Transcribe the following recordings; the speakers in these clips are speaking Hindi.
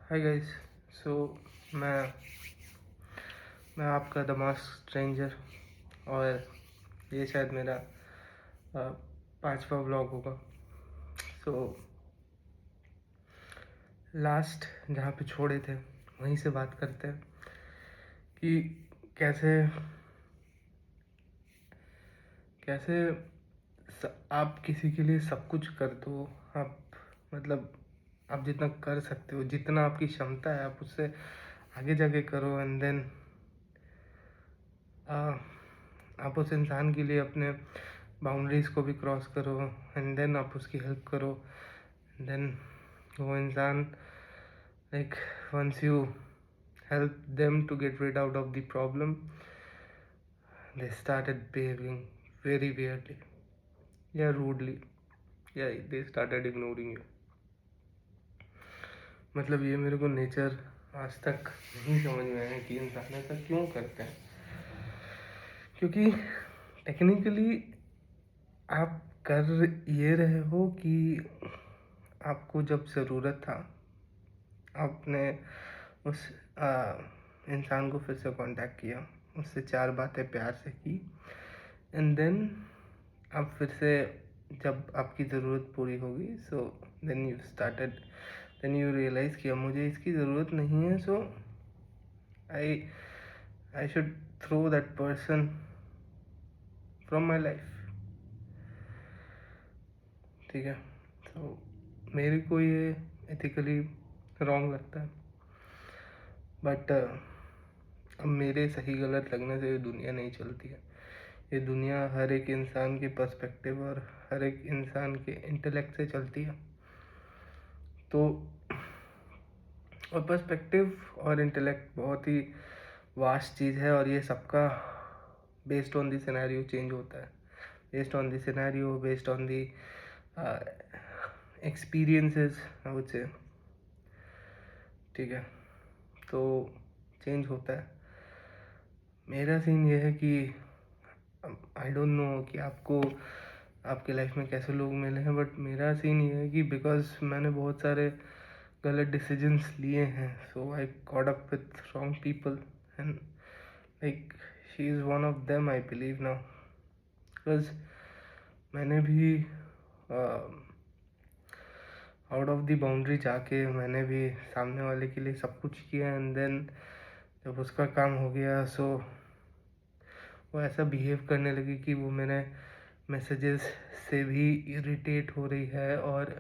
Hi guys. सो मैं मैं आपका द मास्क स्ट्रेंजर, और ये शायद मेरा 5वां व्लॉग होगा। सो लास्ट जहाँ पे छोड़े थे वहीं से बात करते हैं कि कैसे कैसे आप किसी के लिए सब कुछ कर दो। आप मतलब आप जितना कर सकते हो, जितना आपकी क्षमता है, आप उससे आगे जाके करो। एंड देन आप उस इंसान के लिए अपने बाउंड्रीज़ को भी क्रॉस करो, एंड देन आप उसकी हेल्प करो। देन वो इंसान, like, once you help them to get rid out of the problem, they started behaving very weirdly, yeah, rudely, yeah, they started ignoring you. मतलब ये मेरे को नेचर आज तक नहीं समझ में आया कि इंसान ऐसा क्यों करते हैं। क्योंकि टेक्निकली आप कर ये रहे हो कि आपको जब ज़रूरत था आपने उस इंसान को फिर से कांटेक्ट किया, उससे 4 बातें प्यार से की, एंड देन अब फिर से जब आपकी ज़रूरत पूरी होगी, सो देन यू रियलाइज़ किया मुझे इसकी ज़रूरत नहीं है, so I should throw that person from my life. ठीक है, तो मेरे को ये एथिकली रॉन्ग लगता है, बट अब मेरे सही गलत लगने से ये दुनिया नहीं चलती है। ये दुनिया हर एक इंसान के पर्सपेक्टिव और हर एक इंसान के इंटेलेक्ट से चलती है। तो और पर्सपेक्टिव और इंटेलेक्ट बहुत ही वास्ट चीज़ है, और ये सबका based on the scenario change होता है, based on the scenario, based on the experiences, I would say. ठीक है, तो चेंज होता है। मेरा सीन ये है कि आई डोंट नो कि आपको आपके लाइफ में कैसे लोग मिले हैं, बट मेरा सीन ये है कि बिकॉज मैंने बहुत सारे गलत डिसीजंस लिए हैं, so I caught up with wrong people, and like she is one of them, I believe now. Because मैंने भी आउट ऑफ द बाउंड्री जाके मैंने भी सामने वाले के लिए सब कुछ किया, एंड देन जब उसका काम हो गया, सो वो ऐसा बिहेव करने लगी कि वो मेरे मैसेजेस से भी इरिटेट हो रही है, और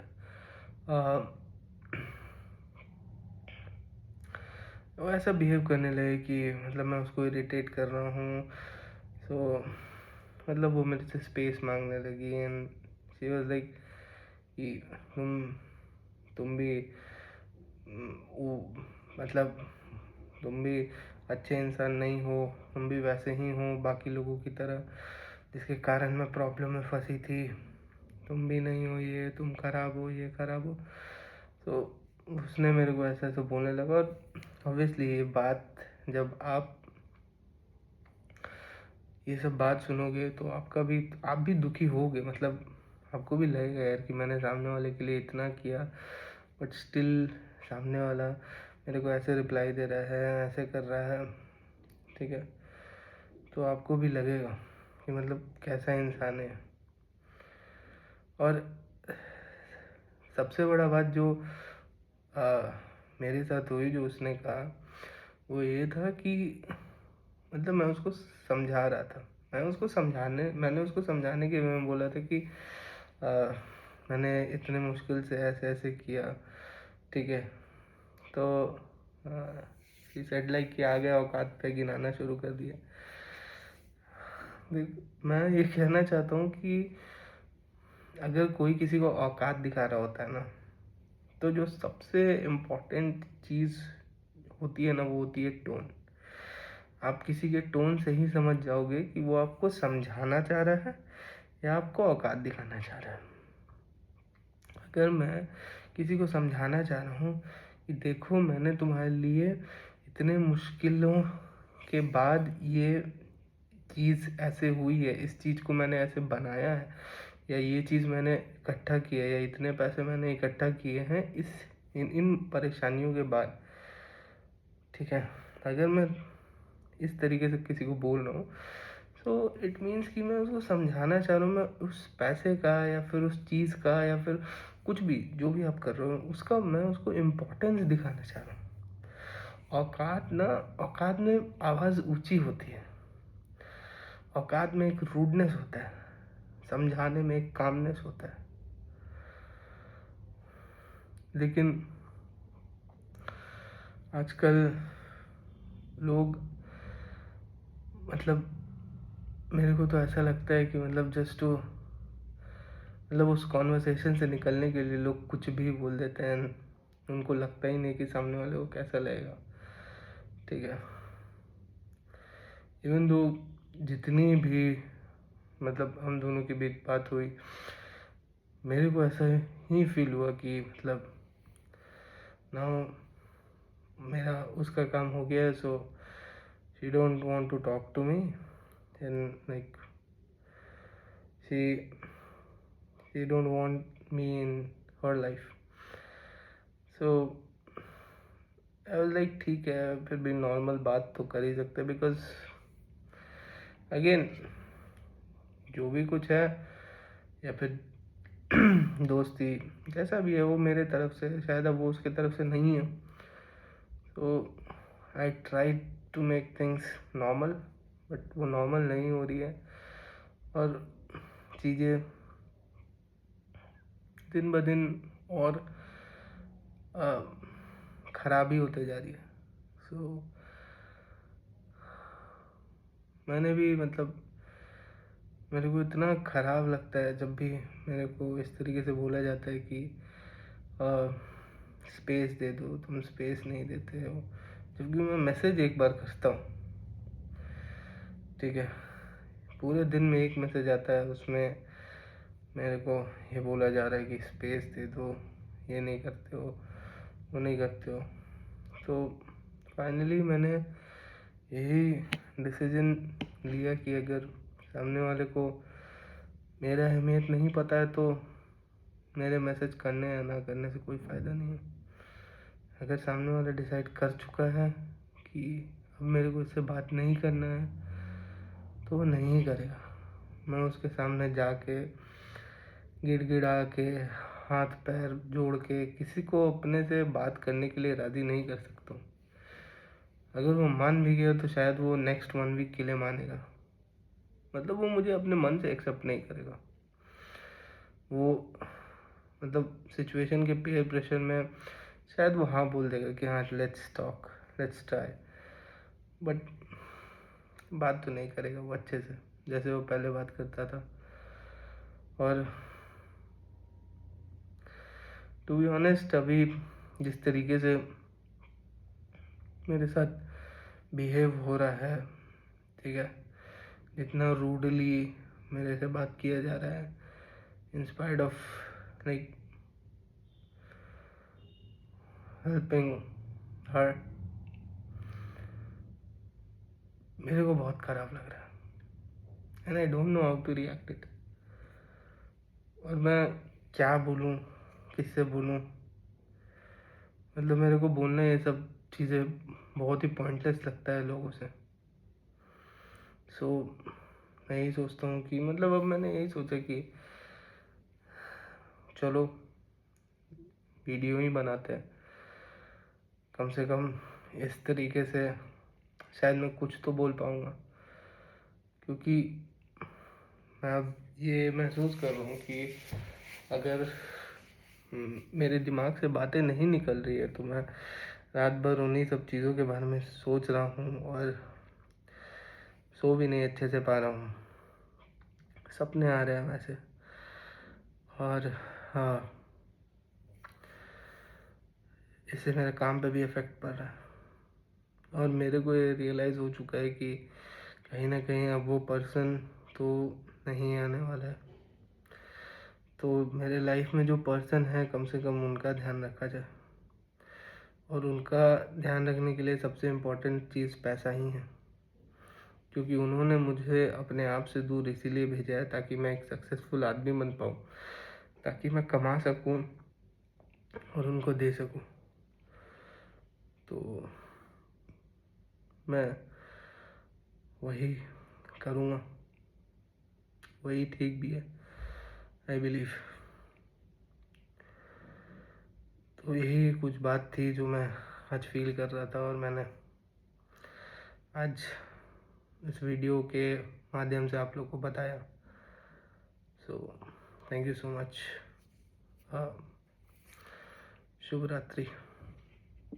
वो ऐसा बिहेव करने लगे कि मतलब मैं उसको इरिटेट कर रहा हूँ। सो मतलब वो मेरे से स्पेस मांगने लगी, एंड शी वाज लाइक कि तुम भी वो मतलब तुम भी अच्छे इंसान नहीं हो, तुम भी वैसे ही हो बाकी लोगों की तरह, जिसके कारण मैं प्रॉब्लम में फंसी थी। तुम भी नहीं हो, ये तुम खराब हो, ये खराब हो। तो उसने मेरे को ऐसा ऐसा बोलने लगा, और ऑब्वियसली ये बात जब आप ये सब बात सुनोगे तो आप भी दुखी होगे। मतलब आपको भी लगेगा यार कि मैंने सामने वाले के लिए इतना किया, बट स्टिल सामने वाला मेरे को ऐसे रिप्लाई दे रहा है, ऐसे कर रहा है। ठीक है, तो आपको भी लगेगा कि मतलब कैसा इंसान है। और सबसे बड़ा बात जो मेरे साथ हुई, जो उसने कहा, वो ये था कि मतलब मैं उसको समझा रहा था, मैंने उसको समझाने के में बोला था कि मैंने इतने मुश्किल से ऐसे ऐसे किया। ठीक है, तो शी सेड लाइक कि आ गया औकात पे गिनाना शुरू कर दिया। मैं ये कहना चाहता हूँ कि अगर कोई किसी को औकात दिखा रहा होता है ना, तो जो सबसे इम्पोर्टेंट चीज़ होती है ना, वो होती है टोन। आप किसी के टोन से ही समझ जाओगे कि वो आपको समझाना चाह रहा है या आपको औकात दिखाना चाह रहा है। अगर मैं किसी को समझाना चाह रहा हूँ कि देखो मैंने तुम्हारे लिए इतने मुश्किलों के बाद ये चीज़ ऐसे हुई है, इस चीज़ को मैंने ऐसे बनाया है, या ये चीज़ मैंने इकट्ठा किया है, या इतने पैसे मैंने इकट्ठा किए हैं इन परेशानियों के बाद, ठीक है, अगर मैं इस तरीके से किसी को बोल रहा हूँ, तो इट मीन्स कि मैं उसको समझाना चाह रहा हूँ, मैं उस पैसे का या फिर उस चीज़ का या फिर कुछ भी जो भी आप कर रहे हो उसका मैं उसको इम्पोर्टेंस दिखाना चाह रहा हूँ। औकात में आवाज़ ऊंची होती है, औकात में एक रूडनेस होता है, समझाने में एक कामनेस होता है। लेकिन आजकल लोग, मतलब मेरे को तो ऐसा लगता है कि मतलब जस्ट टू, मतलब उस कॉन्वर्सेशन से निकलने के लिए लोग कुछ भी बोल देते हैं। उनको लगता ही नहीं कि सामने वाले को कैसा लगेगा, ठीक है। इवन दो जितनी भी मतलब हम दोनों के बीच बात हुई, मेरे को ऐसा ही फील हुआ कि मतलब ना मेरा उसका काम हो गया है, so she don't want to talk to me and like she she don't want me in her life. So I was like ठीक है, फिर भी नॉर्मल बात तो कर ही सकते हैं, बिकॉज अगेन जो भी कुछ है या फिर दोस्ती जैसा भी है वो मेरे तरफ से, शायद अब वो उसके तरफ से नहीं है। तो I try to make things normal, but वो नॉर्मल नहीं हो रही है और चीज़ें दिन ब दिन और ख़राब ही होते जा रही है। सो मैंने भी मतलब मेरे को इतना ख़राब लगता है जब भी मेरे को इस तरीके से बोला जाता है कि स्पेस दे दो, तुम स्पेस नहीं देते हो, जबकि मैं मैसेज एक बार करता हूँ, ठीक है, पूरे दिन में एक मैसेज आता है, उसमें मेरे को ये बोला जा रहा है कि स्पेस दे दो, ये नहीं करते हो, वो नहीं करते हो। तो फाइनली मैंने यही डिसीजन लिया कि अगर सामने वाले को मेरा अहमियत नहीं पता है तो मेरे मैसेज करने या ना करने से कोई फ़ायदा नहीं है। अगर सामने वाला डिसाइड कर चुका है कि अब मेरे को इससे बात नहीं करना है तो वो नहीं करेगा। मैं उसके सामने जाके गिड़गिड़ा के हाथ पैर जोड़ के किसी को अपने से बात करने के लिए राज़ी नहीं कर सकता हूँ। अगर वो मान भी गया तो शायद वो नेक्स्ट 1 वीक के लिए मानेगा, मतलब वो मुझे अपने मन से एक्सेप्ट नहीं करेगा। वो मतलब सिचुएशन के पीयर प्रेशर में शायद वो हाँ बोल देगा कि हाँ let's talk, let's try, but बात तो नहीं करेगा वो अच्छे से जैसे वो पहले बात करता था। और टू बी ऑनेस्ट अभी जिस तरीके से मेरे साथ बिहेव हो रहा है, ठीक है, जितना रूडली मेरे से बात किया जा रहा है in spite of like helping her, मेरे को बहुत ख़राब लग रहा है and I don't know how to react it. और मैं क्या बोलूँ, किससे बोलूँ, मतलब मेरे को बोलना ये सब चीज़ें बहुत ही पॉइंटलेस लगता है लोगों से। सो मैं यही सोचता हूँ कि मतलब अब मैंने यही सोचा कि चलो वीडियो ही बनाते हैं, कम से कम इस तरीके से शायद मैं कुछ तो बोल पाऊँगा। क्योंकि मैं अब ये महसूस कर रहा हूँ कि अगर मेरे दिमाग से बातें नहीं निकल रही है तो मैं रात भर उन्हीं सब चीज़ों के बारे में सोच रहा हूँ और सो भी नहीं अच्छे से पा रहा हूँ, सपने आ रहे हैं वैसे। और हाँ, इससे मेरे काम पे भी इफ़ेक्ट पड़ रहा है और मेरे को ये रियलाइज़ हो चुका है कि कहीं ना कहीं अब वो पर्सन तो नहीं आने वाला है। तो मेरे लाइफ में जो पर्सन है कम से कम उनका ध्यान रखा जाए, और उनका ध्यान रखने के लिए सबसे इम्पोर्टेंट चीज़ पैसा ही है। क्योंकि उन्होंने मुझे अपने आप से दूर इसीलिए भेजा है ताकि मैं एक सक्सेसफुल आदमी बन पाऊँ, ताकि मैं कमा सकूँ और उनको दे सकूं। तो मैं वही करूँगा, वही ठीक भी है, आई बिलीव। तो यही कुछ बात थी जो मैं आज फील कर रहा था, और मैंने आज इस वीडियो के माध्यम से आप लोग को बताया। So thank you so much. शुभ रात्रि।